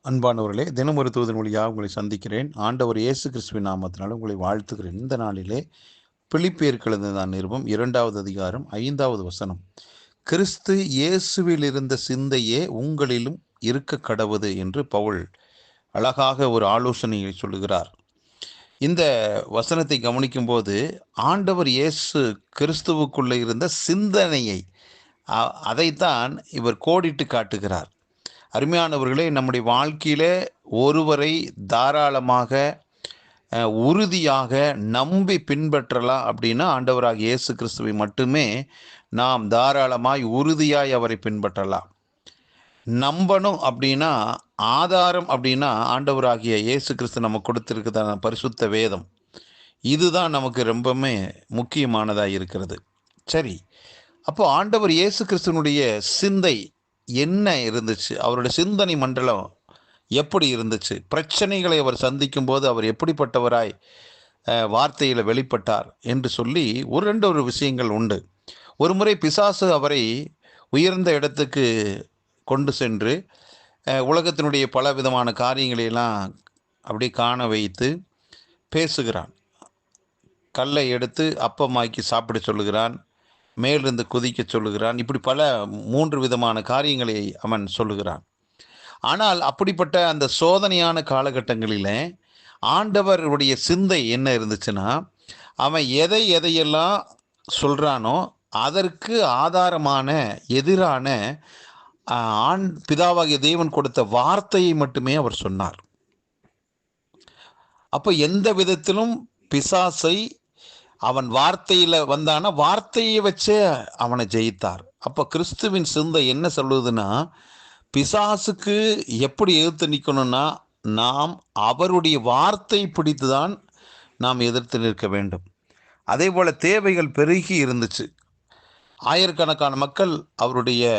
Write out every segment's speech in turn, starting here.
அன்பானவர்களே, தினம் ஒரு தூதன் வழியாக உங்களை சந்திக்கிறேன். ஆண்டவர் இயேசு கிறிஸ்துவின் நாமத்தினால உங்களை வாழ்த்துகிறேன். இந்த நாளிலே பிலிப்பியருக்கு எழுதின நிருபம் 2வது அதிகாரம் 5வது வசனம். கிறிஸ்து இயேசுவில் இருந்த சிந்தையே உங்களிலும் இருக்க கடவுது என்று பவுல் அழகாக ஒரு ஆலோசனையை சொல்லுகிறார். இந்த வசனத்தை கவனிக்கும் போது ஆண்டவர் இயேசு கிறிஸ்துவுக்குள்ளே இருந்த சிந்தனையை அதைத்தான் இவர் கோடிட்டு காட்டுகிறார். அருமையானவர்களே, நம்முடைய வாழ்க்கையிலே ஒருவரை தாராளமாக உறுதியாக நம்பி பின்பற்றலாம் அப்படின்னா ஆண்டவராக இயேசு கிறிஸ்துவை மட்டுமே நாம் தாராளமாய் உறுதியாய் அவரை பின்பற்றலாம். நம்பணும் அப்படின்னா ஆதாரம் அப்படின்னா ஆண்டவராகிய இயேசு கிறிஸ்து நமக்கு கொடுத்திருக்கிறதான பரிசுத்த வேதம், இதுதான் நமக்கு ரொம்பவுமே முக்கியமானதாக இருக்கிறது. சரி, அப்போ ஆண்டவர் இயேசு கிறிஸ்துவனுடைய சிந்தை என்ன இருந்துச்சு? அவருடைய சிந்தனை மண்டலம் எப்படி இருந்துச்சு? பிரச்சனைகளை அவர் சந்திக்கும் போது அவர் எப்படிப்பட்டவராய் வார்த்தையில் வெளிப்பட்டார் என்று சொல்லி ஒரு விஷயங்கள் உண்டு. ஒரு முறை பிசாசு அவரை உயர்ந்த இடத்துக்கு கொண்டு சென்று உலகத்தினுடைய பல விதமான காரியங்களையெல்லாம் அப்படி காண வைத்து பேசுகிறான். கல்லை எடுத்து அப்பமாக்கி சாப்பிட சொல்லுகிறான், மேலிருந்து குதிக்க சொல்லுகிறான். இப்படி பல 3 விதமான காரியங்களை அவன் சொல்லுகிறான். ஆனால் அப்படிப்பட்ட அந்த சோதனையான காலகட்டங்களில் ஆண்டவருடைய சிந்தை என்ன இருந்துச்சுன்னா, அவன் எதையெல்லாம் சொல்கிறானோ அதற்கு ஆதாரமான எதிரான பிதாவாகிய தேவன் கொடுத்த வார்த்தையை மட்டுமே அவர் சொன்னார். அப்போ எந்த விதத்திலும் பிசாசை அவன் வார்த்தையில் வந்தானா வார்த்தையை வச்சே அவனை ஜெயித்தார். அப்போ கிறிஸ்துவின் சிந்தை என்ன சொல்லுதுன்னா, பிசாசுக்கு எப்படி எதிர்த்து நிற்கணும்னா நாம் அவருடைய வார்த்தை பிடித்து தான் நாம் எதிர்த்து நிற்க வேண்டும். அதே போல் தேவைகள் பெருகி இருந்துச்சு. ஆயிரக்கணக்கான மக்கள் அவருடைய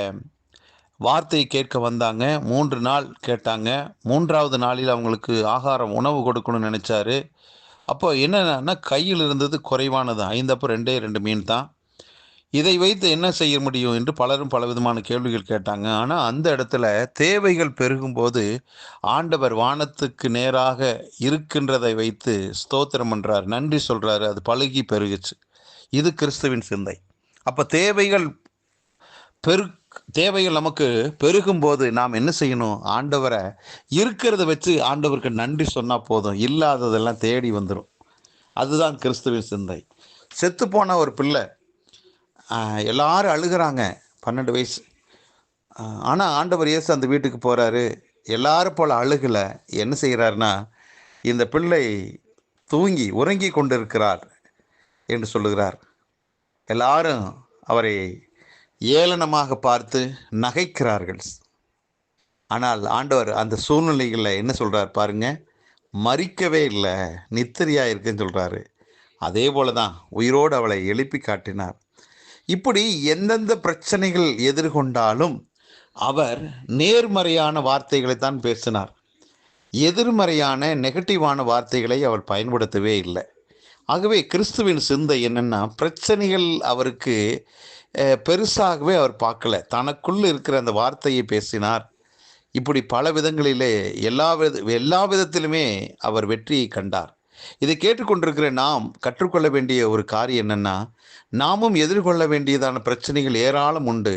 வார்த்தையை கேட்க வந்தாங்க. 3 நாள் கேட்டாங்க. 3வது நாளில் அவங்களுக்கு ஆகாரம் உணவு கொடுக்கணும்னு நினச்சாரு. அப்போ என்னன்னா கையில் இருந்தது குறைவானது, 5 அப்பம் 2 மீன் தான். இதை வைத்து என்ன செய்ய முடியும் என்று பலரும் பலவிதமான கேள்விகள் கேட்டாங்க. ஆனால் அந்த இடத்துல தேவைகள் பெருகும்போது ஆண்டவர் வானத்துக்கு நேராக இருக்கின்றதை வைத்து ஸ்தோத்திரம் பண்ணுறார், நன்றி சொல்கிறாரு. அது பழுகி பெருகுச்சு. இது கிறிஸ்துவின் சிந்தை. அப்போ தேவைகள் நமக்கு பெருகும்போது நாம் என்ன செய்யணும்? ஆண்டவரை இருக்கிறத வச்சு ஆண்டவருக்கு நன்றி சொன்னால் போதும், இல்லாததெல்லாம் தேடி வந்துடும். அதுதான் கிறிஸ்துவின் சிந்தை. செத்துப்போன ஒரு பிள்ளை, எல்லாரும் அழுகிறாங்க, 12 வயசு. ஆனால் ஆண்டவர் இயேசு அந்த வீட்டுக்கு போகிறாரு. எல்லாரும் போல் அழுகலை. என்ன செய்கிறாருன்னா, இந்த பிள்ளை உறங்கி கொண்டிருக்கிறார் என்று சொல்லுகிறார். எல்லாரும் அவரை ஏளனமாக பார்த்து நகைக்கிறார்கள். ஆனால் ஆண்டவர் அந்த சூழ்நிலைகளில் என்ன சொல்கிறார் பாருங்க, மறிக்கவே இல்லை, நித்திரையாக இருக்குன்னு சொல்கிறாரு. அதே போல தான் உயிரோடு அவளை எழுப்பி காட்டினார். இப்படி எந்தெந்த பிரச்சனைகள் எதிர்கொண்டாலும் அவர் நேர்மறையான வார்த்தைகளை தான் பேசினார். எதிர்மறையான நெகட்டிவான வார்த்தைகளை அவர் பயன்படுத்தவே இல்லை. ஆகவே கிறிஸ்துவின் சிந்தை என்னென்னா, பிரச்சனைகள் அவருக்கு பெருசாகவே அவர் பார்க்கல, தனக்குள் இருக்கிற அந்த வார்த்தையை பேசினார். இப்படி பல விதங்களிலே எல்லா விதத்திலுமே அவர் வெற்றியை கண்டார். இதை கேட்டுக்கொண்டிருக்கிற நாம் கற்றுக்கொள்ள வேண்டிய ஒரு காரியம் என்னென்னா, நாமும் எதிர்கொள்ள வேண்டியதான பிரச்சனைகள் ஏராளம் உண்டு.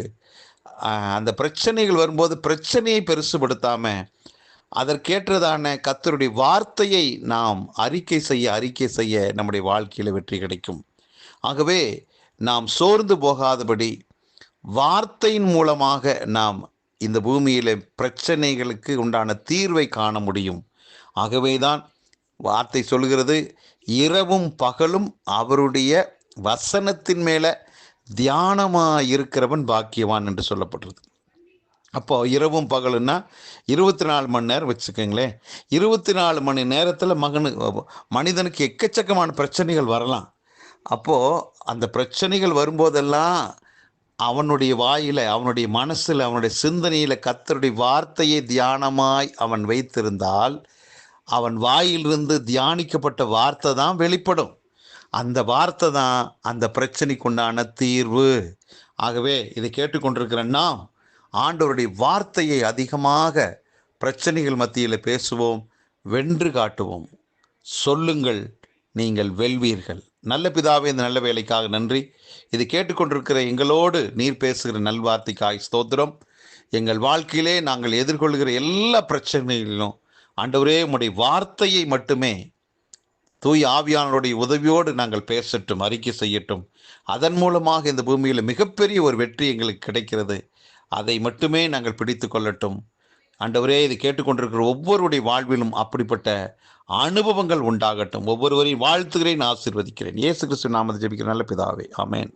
அந்த பிரச்சனைகள் வரும்போது பிரச்சனையை பெருசுபடுத்தாமல் அதற்கேற்றதான கர்த்தருடைய வார்த்தையை நாம் அறிக்கை செய்ய நம்முடைய வாழ்க்கையில் வெற்றி கிடைக்கும். ஆகவே நாம் சோர்ந்து போகாதபடி வார்த்தையின் மூலமாக நாம் இந்த பூமியில் பிரச்சனைகளுக்கு உண்டான தீர்வை காண முடியும். ஆகவே தான் வார்த்தை சொல்கிறது, இரவும் பகலும் அவருடைய வசனத்தின் மேலே தியானமாக இருக்கிறவன் பாக்கியவான் என்று சொல்லப்படுறது. அப்போ இரவும் பகலுன்னா 24 மணி நேரம் வச்சுக்கோங்களேன். 24 மணி நேரத்தில் மனிதனுக்கு எக்கச்சக்கமான பிரச்சனைகள் வரலாம். அப்போது அந்த பிரச்சனைகள் வரும்போதெல்லாம் அவனுடைய வாயில், அவனுடைய மனசில், அவனுடைய சிந்தனையில் கர்த்தருடைய வார்த்தையை தியானமாய் அவன் வைத்திருந்தால் அவன் வாயிலிருந்து தியானிக்கப்பட்ட வார்த்தை தான் வெளிப்படும். அந்த வார்த்தை தான் அந்த பிரச்சனைக்குண்டான தீர்வு. ஆகவே இதை கேட்டுக்கொண்டிருக்கிறேன்னா, ஆண்டவருடைய வார்த்தையை அதிகமாக பிரச்சனைகள் மத்தியில் பேசுவோம், வென்று காட்டுவோம். சொல்லுங்கள், நீங்கள் வெல்வீர்கள். நல்ல பிதாவே, இந்த நல்ல வேலைக்காக நன்றி. இது கேட்டுக்கொண்டிருக்கிற எங்களோடு நீர் பேசுகிற நல்வார்த்தைக்காய் ஸ்தோத்திரம். எங்கள் வாழ்க்கையிலே நாங்கள் எதிர்கொள்கிற எல்லா பிரச்சனைகளிலும் ஆண்டவரே உம்முடைய வார்த்தையை மட்டுமே தூய் ஆவியானவருடைய உதவியோடு நாங்கள் பேசட்டும், அறிக்கை செய்யட்டும். அதன் மூலமாக இந்த பூமியில் மிகப்பெரிய ஒரு வெற்றி எங்களுக்கு கிடைக்கிறது. அதை மட்டுமே நாங்கள் பிடித்து கொள்ளட்டும். ஆண்டவரே, இது கேட்டுக்கொண்டிருக்கிற ஒவ்வொருடைய வாழ்விலும் அப்படிப்பட்ட அனுபவங்கள் உண்டாகட்டும். ஒவ்வொருவரையும் வாழ்த்துகிறேன், ஆசீர்வதிக்கிறேன். இயேசு கிறிஸ்து நாமத்தில் ஜெபிக்கிற நல்ல பிதாவே, ஆமென்.